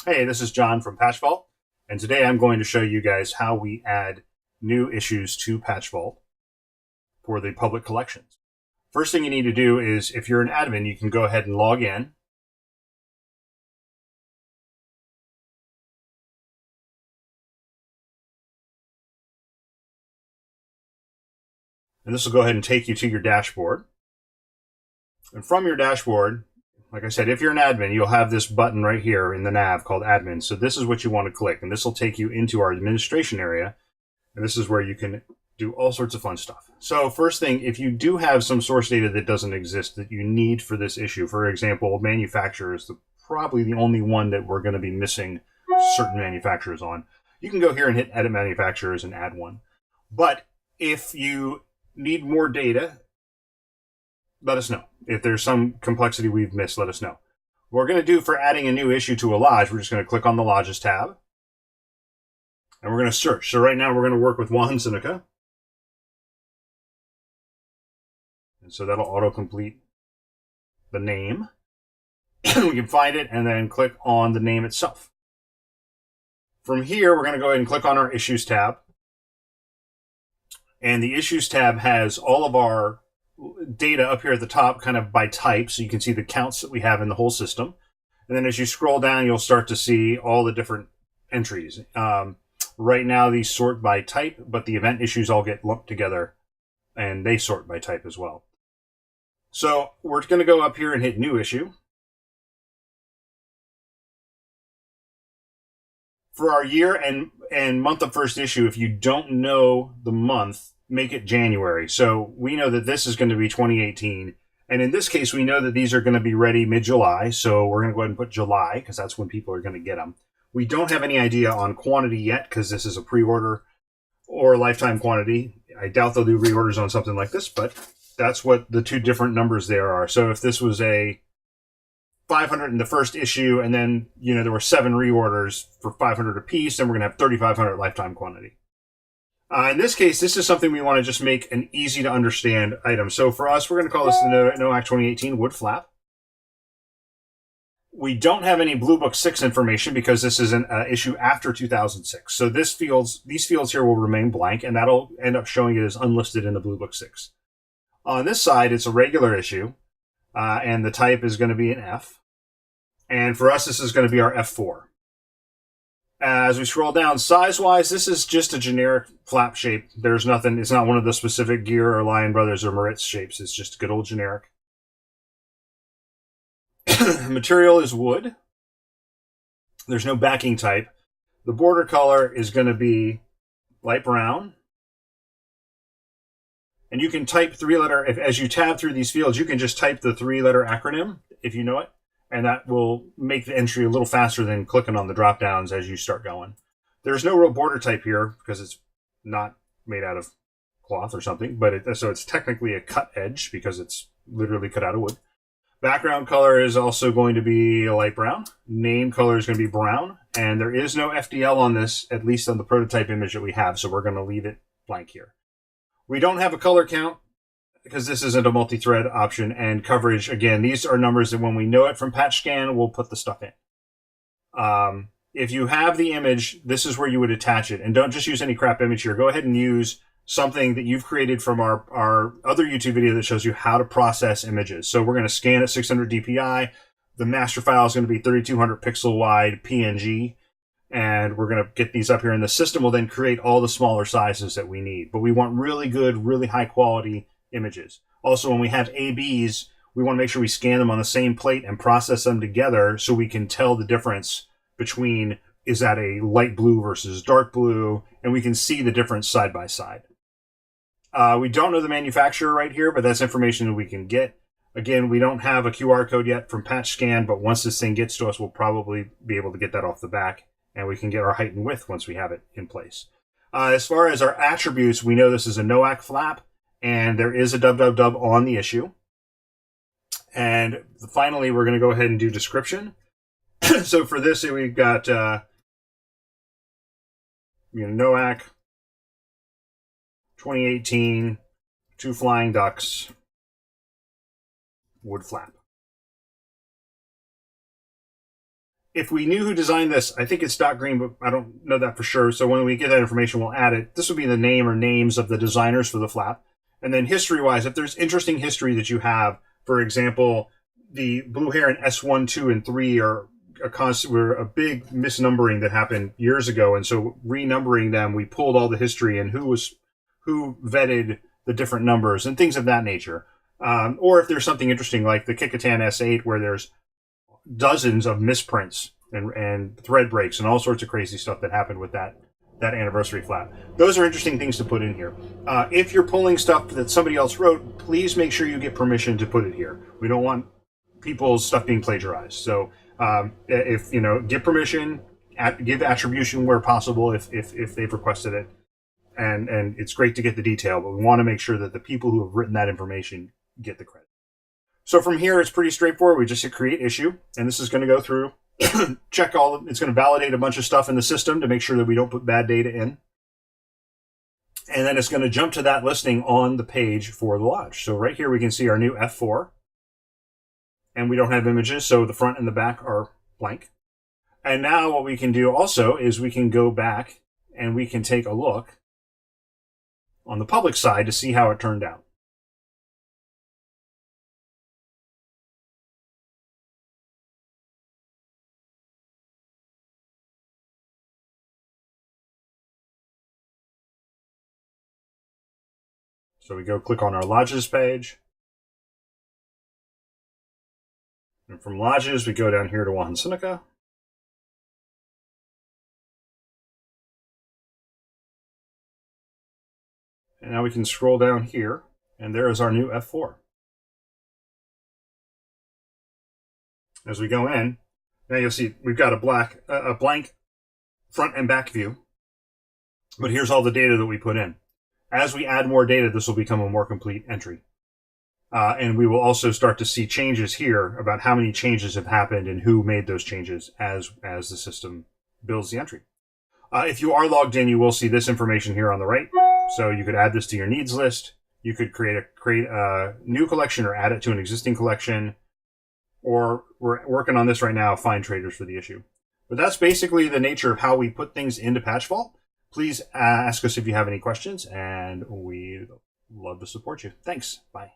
Hey, this is John from Patchvault, and today I'm going to show you guys how we add new issues to Patchvault for the public collections. First thing you need to do is, if you're an admin, you can go ahead and log in. And this will go ahead and take you to your dashboard. And from your dashboard, like I said, if you're an admin, you'll have this button right here in the nav called admin. So this is what you want to click, and this will take you into our administration area. And this is where you can do all sorts of fun stuff. So first thing, if you do have some source data that doesn't exist that you need for this issue, for example, manufacturer is probably the only one that we're going to be missing certain manufacturers on. You can go here and hit edit manufacturers and add one. But if you need more data, let us know. If there's some complexity we've missed, let us know. What we're going to do for adding a new issue to a lodge, we're just going to click on the Lodges tab. And we're going to search. So right now we're going to work with Juan Seneca. And so that'll autocomplete the name. We can find it and then click on the name itself. From here, we're going to go ahead and click on our Issues tab. And the Issues tab has all of our data up here at the top, kind of by type, so you can see the counts that we have in the whole system. And then as you scroll down, you'll start to see all the different entries. Right now, these sort by type, but the event issues all get lumped together, and they sort by type as well. So we're going to go up here and hit New Issue. For our year and month of first issue, if you don't know the month, make it January. So we know that this is going to be 2018. And in this case, we know that these are going to be ready mid-July. So we're going to go ahead and put July, because that's when people are going to get them. We don't have any idea on quantity yet, because this is a pre-order or lifetime quantity. I doubt they'll do reorders on something like this, but that's what the two different numbers there are. So if this was a 500 in the first issue, and then there were 7 reorders for 500 apiece, then we're going to have 3,500 lifetime quantity. In this case, this is something we want to just make an easy to understand item. So for us, we're going to call this the NOAC 2018 wood flap. We don't have any Blue Book 6 information because this is an issue after 2006. So these fields here will remain blank, and that'll end up showing it as unlisted in the Blue Book 6. On this side, it's a regular issue, and the type is going to be an F. And for us, this is going to be our F4. As we scroll down, size-wise, this is just a generic flap shape. There's nothing, it's not one of the specific Gear or Lion Brothers or Moritz shapes. It's just good old generic. Material is wood. There's no backing type. The border color is going to be light brown. And you can type 3-letter, as you tab through these fields, you can just type the 3-letter acronym if you know it. And that will make the entry a little faster than clicking on the drop downs as you start going. There's no real border type here because it's not made out of cloth or something, but so it's technically a cut edge because it's literally cut out of wood. Background color is also going to be a light brown. Name color is going to be brown, and there is no FDL on this, at least on the prototype image that we have, so we're going to leave it blank here. We don't have a color count, because this isn't a multi-thread option, and coverage, again, these are numbers that when we know it from patch scan, we'll put the stuff in. If you have the image, this is where you would attach it, and don't just use any crap image here. Go ahead and use something that you've created from our other YouTube video that shows you how to process images. So we're going to scan at 600 DPI. The master file is going to be 3200 pixel wide PNG. And we're going to get these up here, and the system will then create all the smaller sizes that we need. But we want really good, really high quality images. Also, when we have ABs, we want to make sure we scan them on the same plate and process them together so we can tell the difference between, is that a light blue versus dark blue, and we can see the difference side by side. We don't know the manufacturer right here, but that's information that we can get. Again, we don't have a QR code yet from patch scan, but once this thing gets to us, we'll probably be able to get that off the back, and we can get our height and width once we have it in place. As far as our attributes, we know this is a NOAC flap, and there is a www on the issue. And finally, we're going to go ahead and do description. So for this, we've got NOAC 2018, 2 flying ducks, wood flap. if we knew who designed this, I think it's Dot Green, but I don't know that for sure. So when we get that information, we'll add it. This will be the name or names of the designers for the flap. And then history-wise, if there's interesting history that you have, for example, the Blue Heron S1, 2, and 3 were a big misnumbering that happened years ago. And so renumbering them, we pulled all the history and who vetted the different numbers and things of that nature. Or if there's something interesting like the Kickitan S8 where there's dozens of misprints and thread breaks and all sorts of crazy stuff that happened with that anniversary flap. Those are interesting things to put in here. If you're pulling stuff that somebody else wrote, please make sure you get permission to put it here. We don't want people's stuff being plagiarized. So if get permission, give attribution where possible if they've requested it. And it's great to get the detail, but we want to make sure that the people who have written that information get the credit. So from here, it's pretty straightforward. We just hit create issue, and this is going to go through, check it's going to validate a bunch of stuff in the system to make sure that we don't put bad data in. And then it's going to jump to that listing on the page for the lodge. So right here, we can see our new F4, and we don't have images, so the front and the back are blank. And now what we can do also is we can go back and we can take a look on the public side to see how it turned out. So we go click on our lodges page. And from lodges, we go down here to Wahan Seneca. And now we can scroll down here, and there is our new F4. As we go in, now you'll see we've got a blank front and back view. But here's all the data that we put in. As we add more data, this will become a more complete entry. And we will also start to see changes here about how many changes have happened and who made those changes as the system builds the entry. If you are logged in, you will see this information here on the right. So you could add this to your needs list. You could create a new collection or add it to an existing collection. Or we're working on this right now, find traders for the issue. But that's basically the nature of how we put things into Patchvault. Please ask us if you have any questions, and we'd love to support you. Thanks. Bye.